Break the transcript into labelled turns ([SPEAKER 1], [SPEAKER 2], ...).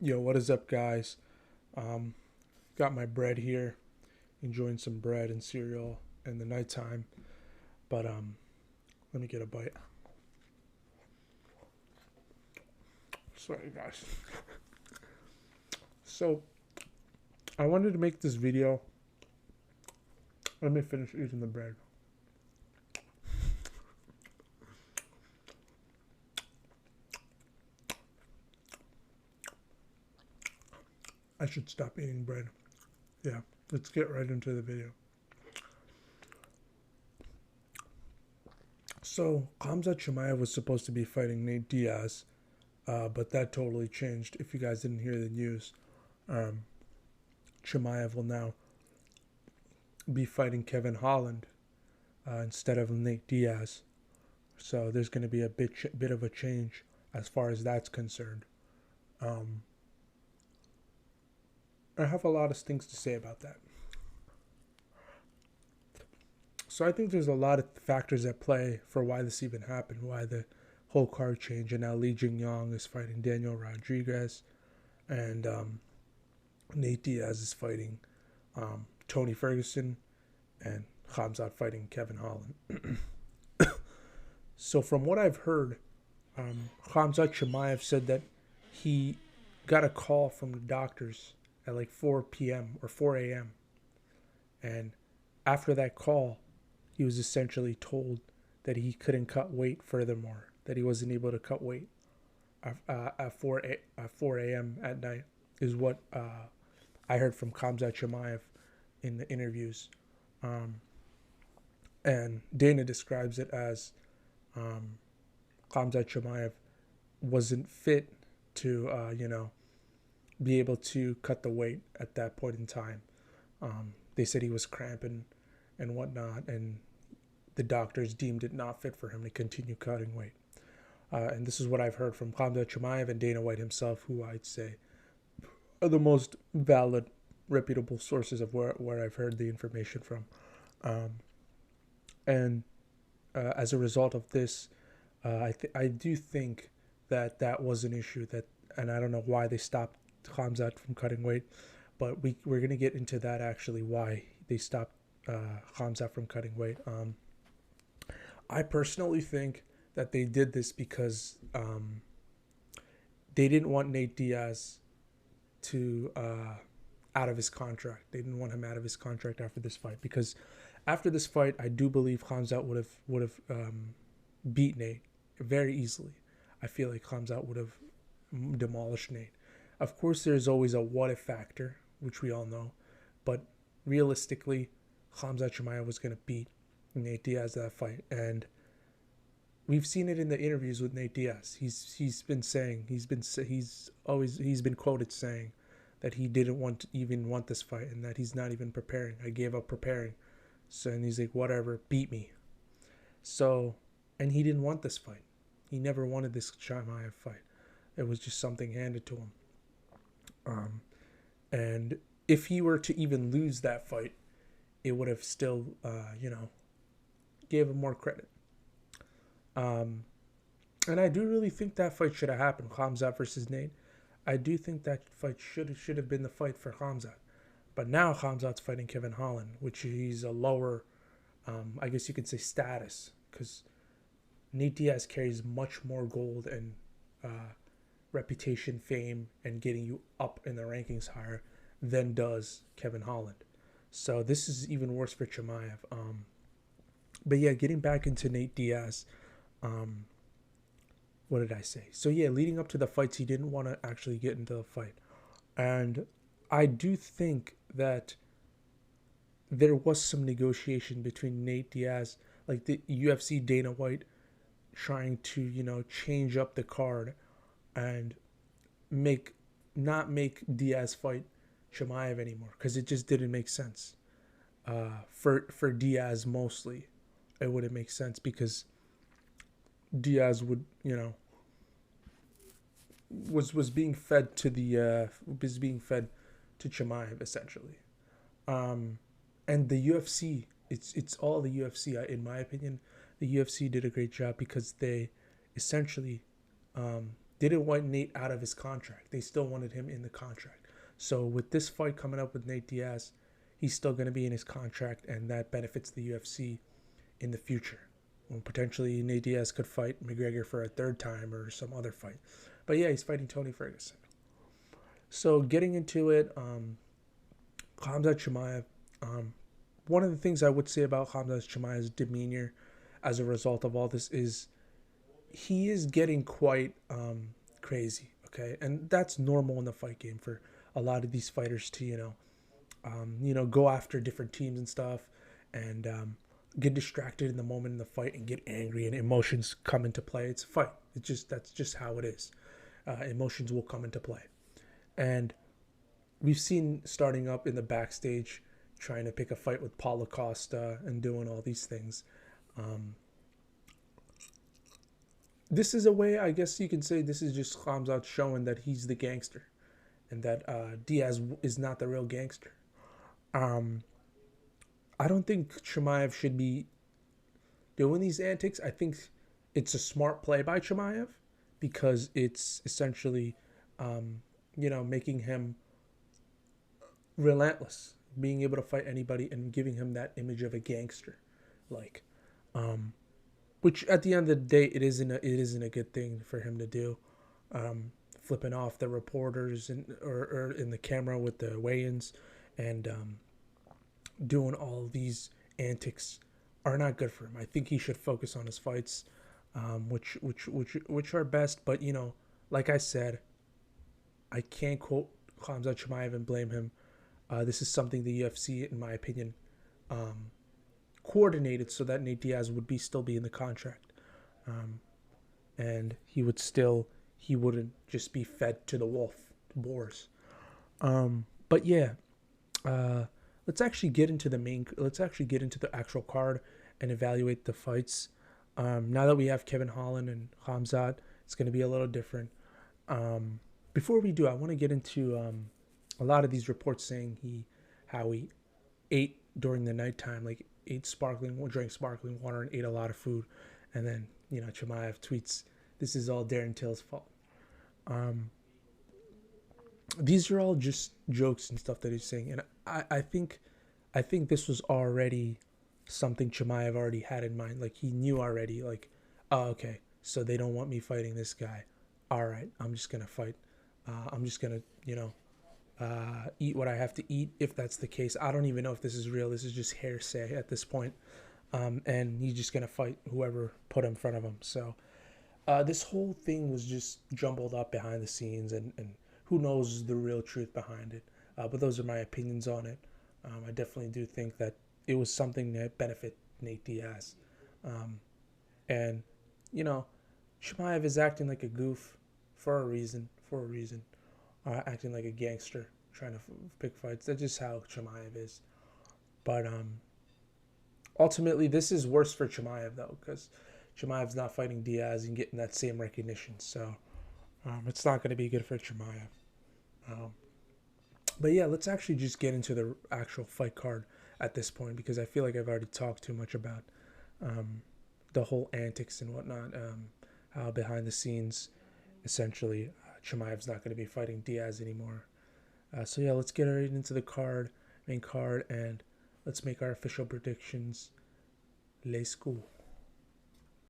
[SPEAKER 1] Yo, what is up, guys? Um, got my bread here, enjoying some bread and cereal in the nighttime. But let me get a bite. Sorry, guys. So I wanted to make this video. Let me finish eating the bread. I should stop eating bread. Yeah, let's get right into the video. So Khamzat Chimaev was supposed to be fighting Nate Diaz, but that totally changed. If you guys didn't hear the news, um, Chimaev will now be fighting Kevin Holland instead of Nate Diaz. So there's going to be a bit of a change as far as that's concerned. Um, I have a lot of things to say about that. So I think there's a lot of factors at play for why this even happened, why the whole card change, and now Li Jingyang is fighting Daniel Rodriguez, and Nate Diaz is fighting Tony Ferguson, and Khamzat fighting Kevin Holland. So from what I've heard, Khamzat Chimaev said that he got a call from the doctors at like 4 p.m. or 4 a.m. And after that call, he was essentially told that he couldn't cut weight furthermore, that he wasn't able to cut weight at 4 a.m. at night, is what I heard from Khamzat Chimaev in the interviews. And Dana describes it as Khamzat Chimaev wasn't fit to, be able to cut the weight at that point in time. They said he was cramping and whatnot, and the doctors deemed it not fit for him to continue cutting weight. And this is what I've heard from Khamzat Chimaev and Dana White himself, who I'd say are the most valid, reputable sources of where I've heard the information from. And as a result of this, I do think that was an issue and I don't know why they stopped Khamzat from cutting weight, but we're gonna get into that actually, why they stopped Khamzat from cutting weight. I personally think that they did this because they didn't want Nate Diaz to out of his contract. They didn't want him out of his contract after this fight, because after this fight, I do believe Khamzat would have beat Nate very easily. I feel like Khamzat would have demolished Nate. Of course, there's always a what if factor, which we all know, but realistically, Khamzat Chimaev was going to beat Nate Diaz that fight, and we've seen it in the interviews with Nate Diaz. He's been quoted saying that he didn't even want this fight, and that he's not even preparing. I gave up preparing. So, and he's like, whatever, beat me. So, and he didn't want this fight. He never wanted this Chimaev fight. It was just something handed to him. And if he were to even lose that fight, it would have still, gave him more credit. And I do really think that fight should have happened, Khamzat versus Nate. I do think that fight should have been the fight for Khamzat. But now Khamzat's fighting Kevin Holland, which he's a lower, I guess you could say, status, because Nate Diaz carries much more gold and reputation, fame, and getting you up in the rankings higher than does Kevin Holland. So this is even worse for Chimaev. But yeah, getting back into Nate Diaz, what did I say? So yeah, leading up to the fights, he didn't want to actually get into the fight. And I do think that there was some negotiation between Nate Diaz, like the UFC Dana White trying to, change up the card and not make Diaz fight Chimaev anymore, because it just didn't make sense. For Diaz mostly, it wouldn't make sense, because Diaz would, was being fed to Chimaev essentially. And the UFC, it's all the UFC. In my opinion, the UFC did a great job, because they essentially didn't want Nate out of his contract. They still wanted him in the contract. So with this fight coming up with Nate Diaz, he's still going to be in his contract, and that benefits the UFC in the future. Well, potentially Nate Diaz could fight McGregor for a third time or some other fight. But yeah, he's fighting Tony Ferguson. So getting into it, Khamzat Chimaev. One of the things I would say about Khamzat Chimaev's demeanor as a result of all this is he is getting quite crazy. Okay, and that's normal in the fight game for a lot of these fighters to go after different teams and stuff, and get distracted in the moment in the fight and get angry and emotions come into play. It's a fight. That's just how it is. Emotions will come into play, and we've seen starting up in the backstage trying to pick a fight with Paulo Costa and doing all these things. This is a way, I guess you can say, this is just Khamzat showing that he's the gangster and that Diaz is not the real gangster. I don't think Chimaev should be doing these antics. I think it's a smart play by Chimaev because it's essentially, making him relentless, being able to fight anybody and giving him that image of a gangster, like, which at the end of the day, it isn't a good thing for him to do. Flipping off the reporters or in the camera with the weigh-ins and doing all these antics are not good for him. I think he should focus on his fights, which are best. But like I said, I can't quote Khamzat Chimaev and blame him. This is something the UFC, in my opinion, coordinated so that Nate Diaz would still be in the contract, and he wouldn't just be fed to the boars. But yeah, let's actually get into the actual card and evaluate the fights. Now that we have Kevin Holland and Khamzat, it's going to be a little different. Before we do, I want to get into a lot of these reports saying how he ate during the nighttime, like drank sparkling water and ate a lot of food, and then Chimaev tweets, "This is all Darren Till's fault." These are all just jokes and stuff that he's saying, and I think this was already something Chimaev already had in mind. Like he knew already, like, oh, okay, so they don't want me fighting this guy. All right, I'm just gonna fight. I'm just gonna eat what I have to eat, if that's the case. I don't even know if this is real. This is just hearsay at this point. And he's just gonna fight whoever put in front of him. So this whole thing was just jumbled up behind the scenes, and who knows the real truth behind it. But those are my opinions on it. I definitely do think that it was something that benefit Nate Diaz. And Chimaev is acting like a goof for a reason. Acting like a gangster, trying to pick fights. That's just how Chimaev is. But ultimately, this is worse for Chimaev, though, because Chimaev's not fighting Diaz and getting that same recognition. So it's not going to be good for Chimaev. But yeah, let's actually just get into the actual fight card at this point, because I feel like I've already talked too much about the whole antics and whatnot, how behind the scenes, essentially, Chimaev's not going to be fighting Diaz anymore. So yeah, let's get right into the main card, and let's make our official predictions. Let's go.